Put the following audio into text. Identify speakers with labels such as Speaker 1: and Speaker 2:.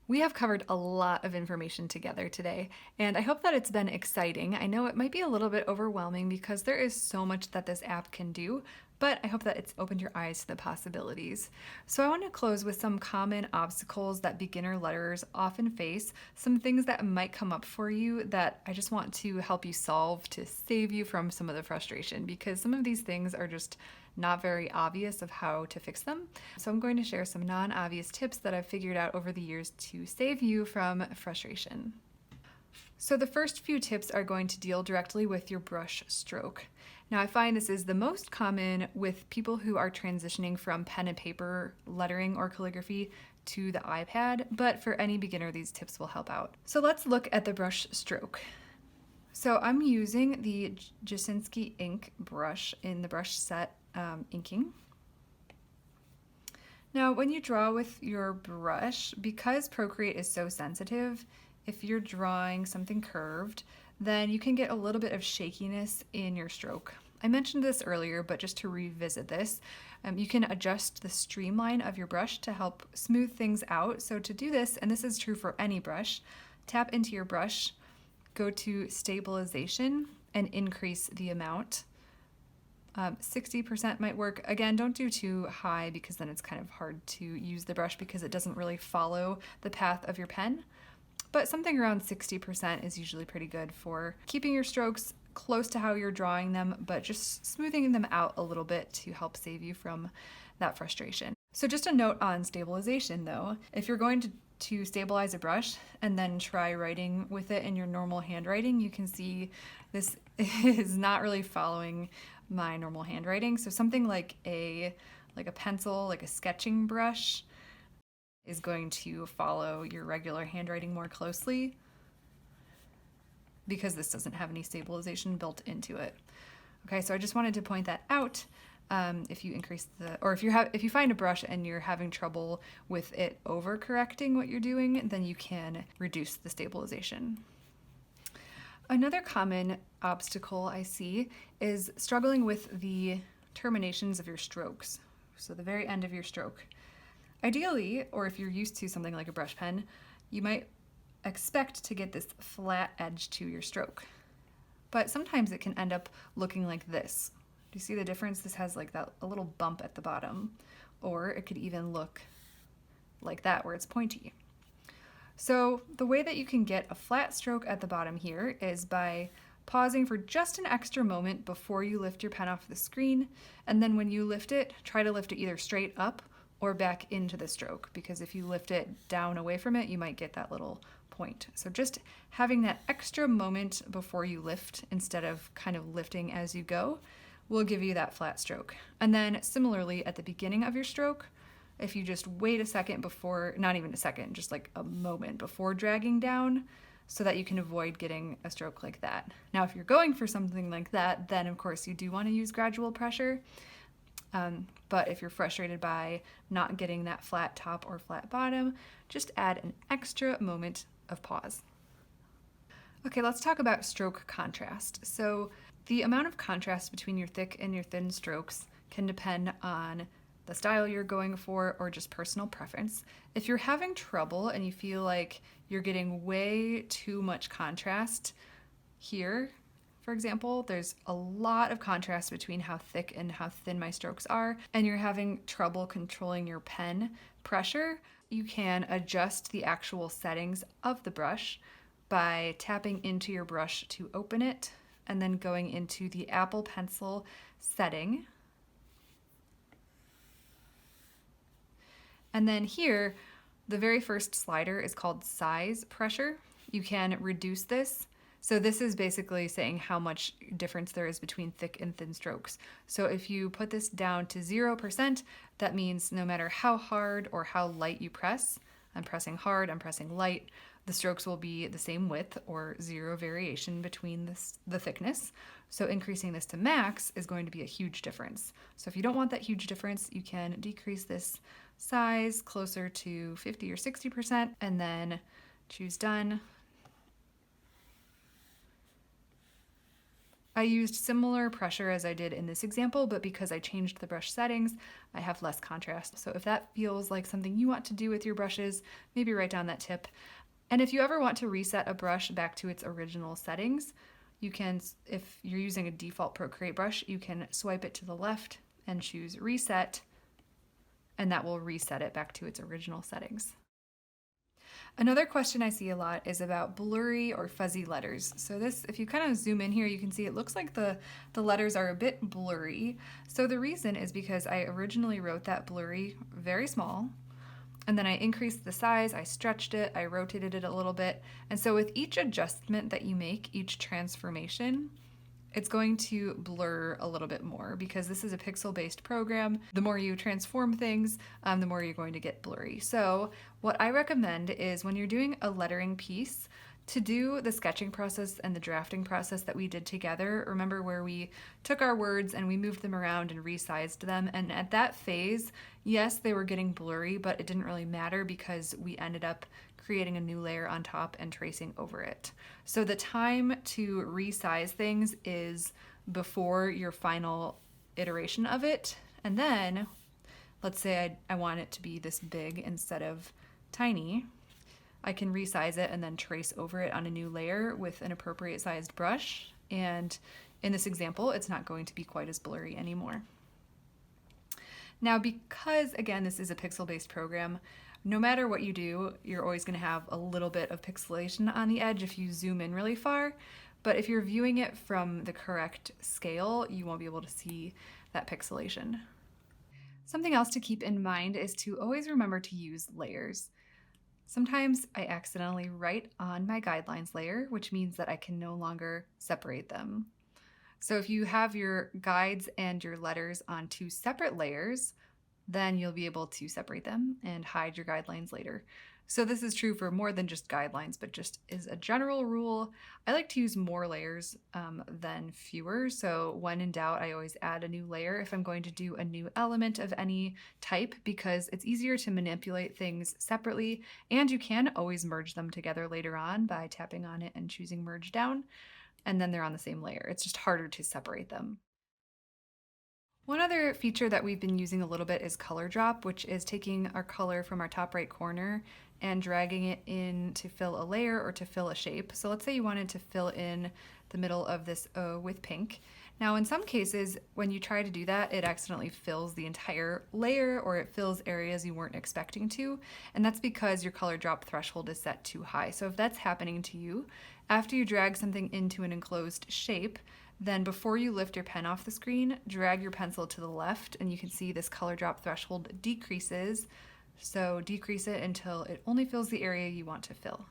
Speaker 1: We have covered a lot of information together today, and I hope that it's been exciting. I know it might be a little bit overwhelming because there is so much that this app can do, but I hope that it's opened your eyes to the possibilities. So I want to close with some common obstacles that beginner letterers often face, some things that might come up for you that I just want to help you solve to save you from some of the frustration, because some of these things are just not very obvious of how to fix them. So I'm going to share some non-obvious tips that I've figured out over the years to save you from frustration. So the first few tips are going to deal directly with your brush stroke. Now I find this is the most common with people who are transitioning from pen and paper lettering or calligraphy to the iPad, but for any beginner these tips will help out. So let's look at the brush stroke. So I'm using the Jasinski ink brush in the brush set inking. Now, when you draw with your brush, because Procreate is so sensitive, if you're drawing something curved, then you can get a little bit of shakiness in your stroke. I mentioned this earlier, but just to revisit this, you can adjust the streamline of your brush to help smooth things out. So to do this, and this is true for any brush, tap into your brush, go to stabilization, and increase the amount. 60% might work. Again, don't do too high because then it's kind of hard to use the brush because it doesn't really follow the path of your pen. But something around 60% is usually pretty good for keeping your strokes close to how you're drawing them, but just smoothing them out a little bit to help save you from that frustration. So just a note on stabilization though, if you're going to stabilize a brush and then try writing with it in your normal handwriting, you can see this is not really following my normal handwriting. So something like a pencil, like a sketching brush, is going to follow your regular handwriting more closely because this doesn't have any stabilization built into it. Okay, so I just wanted to point that out. If you increase or if you find a brush and you're having trouble with it overcorrecting what you're doing, then you can reduce the stabilization. Another common obstacle I see is struggling with the terminations of your strokes, so the very end of your stroke. Ideally, or if you're used to something like a brush pen, you might expect to get this flat edge to your stroke, but sometimes it can end up looking like this. Do you see the difference? This has like a little bump at the bottom, or it could even look like that where it's pointy. So the way that you can get a flat stroke at the bottom here is by pausing for just an extra moment before you lift your pen off the screen, and then when you lift it, try to lift it either straight up or back into the stroke, because if you lift it down away from it, you might get that little point. So just having that extra moment before you lift instead of kind of lifting as you go will give you that flat stroke. And then similarly at the beginning of your stroke, if you just wait a second before, not even a second, just like a moment before dragging down, so that you can avoid getting a stroke like that. Now, if you're going for something like that, then of course you do want to use gradual pressure. But if you're frustrated by not getting that flat top or flat bottom, just add an extra moment of pause. Okay, let's talk about stroke contrast. So the amount of contrast between your thick and your thin strokes can depend on the style you're going for or just personal preference. If you're having trouble and you feel like you're getting way too much contrast here, for example, there's a lot of contrast between how thick and how thin my strokes are, and you're having trouble controlling your pen pressure, you can adjust the actual settings of the brush by tapping into your brush to open it and then going into the Apple Pencil setting. And then here, the very first slider is called size pressure. You can reduce this. So this is basically saying how much difference there is between thick and thin strokes. So if you put this down to 0%, that means no matter how hard or how light you press, I'm pressing hard, I'm pressing light, the strokes will be the same width or zero variation between the thickness. So increasing this to max is going to be a huge difference. So if you don't want that huge difference, you can decrease this size closer to 50 or 60% and then choose done. I used similar pressure as I did in this example, but because I changed the brush settings, I have less contrast. So if that feels like something you want to do with your brushes, maybe write down that tip. And if you ever want to reset a brush back to its original settings, you can, if you're using a default Procreate brush, you can swipe it to the left and choose Reset, and that will reset it back to its original settings. Another question I see a lot is about blurry or fuzzy letters. So this, if you kind of zoom in here, you can see it looks like the letters are a bit blurry. So the reason is because I originally wrote that blurry very small, and then I increased the size, I stretched it, I rotated it a little bit. And so with each adjustment that you make, each transformation, it's going to blur a little bit more because this is a pixel-based program. The more you transform things, the more you're going to get blurry. So what I recommend is when you're doing a lettering piece, to do the sketching process and the drafting process that we did together, remember where we took our words and we moved them around and resized them. And at that phase, yes, they were getting blurry, but it didn't really matter because we ended up creating a new layer on top and tracing over it. So the time to resize things is before your final iteration of it. And then, let's say I want it to be this big instead of tiny. I can resize it and then trace over it on a new layer with an appropriate sized brush. And in this example, it's not going to be quite as blurry anymore. Now, because again, this is a pixel-based program, no matter what you do, you're always going to have a little bit of pixelation on the edge if you zoom in really far. But if you're viewing it from the correct scale, you won't be able to see that pixelation. Something else to keep in mind is to always remember to use layers. Sometimes I accidentally write on my guidelines layer, which means that I can no longer separate them. So if you have your guides and your letters on two separate layers, then you'll be able to separate them and hide your guidelines later. So this is true for more than just guidelines, but just as a general rule, I like to use more layers than fewer. So when in doubt, I always add a new layer if I'm going to do a new element of any type, because it's easier to manipulate things separately, and you can always merge them together later on by tapping on it and choosing merge down, and then they're on the same layer. It's just harder to separate them. One other feature that we've been using a little bit is color drop, which is taking our color from our top right corner and dragging it in to fill a layer or to fill a shape. So let's say you wanted to fill in the middle of this O with pink. Now in some cases, when you try to do that, it accidentally fills the entire layer or it fills areas you weren't expecting to. And that's because your color drop threshold is set too high. So if that's happening to you, after you drag something into an enclosed shape, then before you lift your pen off the screen, drag your pencil to the left and you can see this color drop threshold decreases. So decrease it until it only fills the area you want to fill.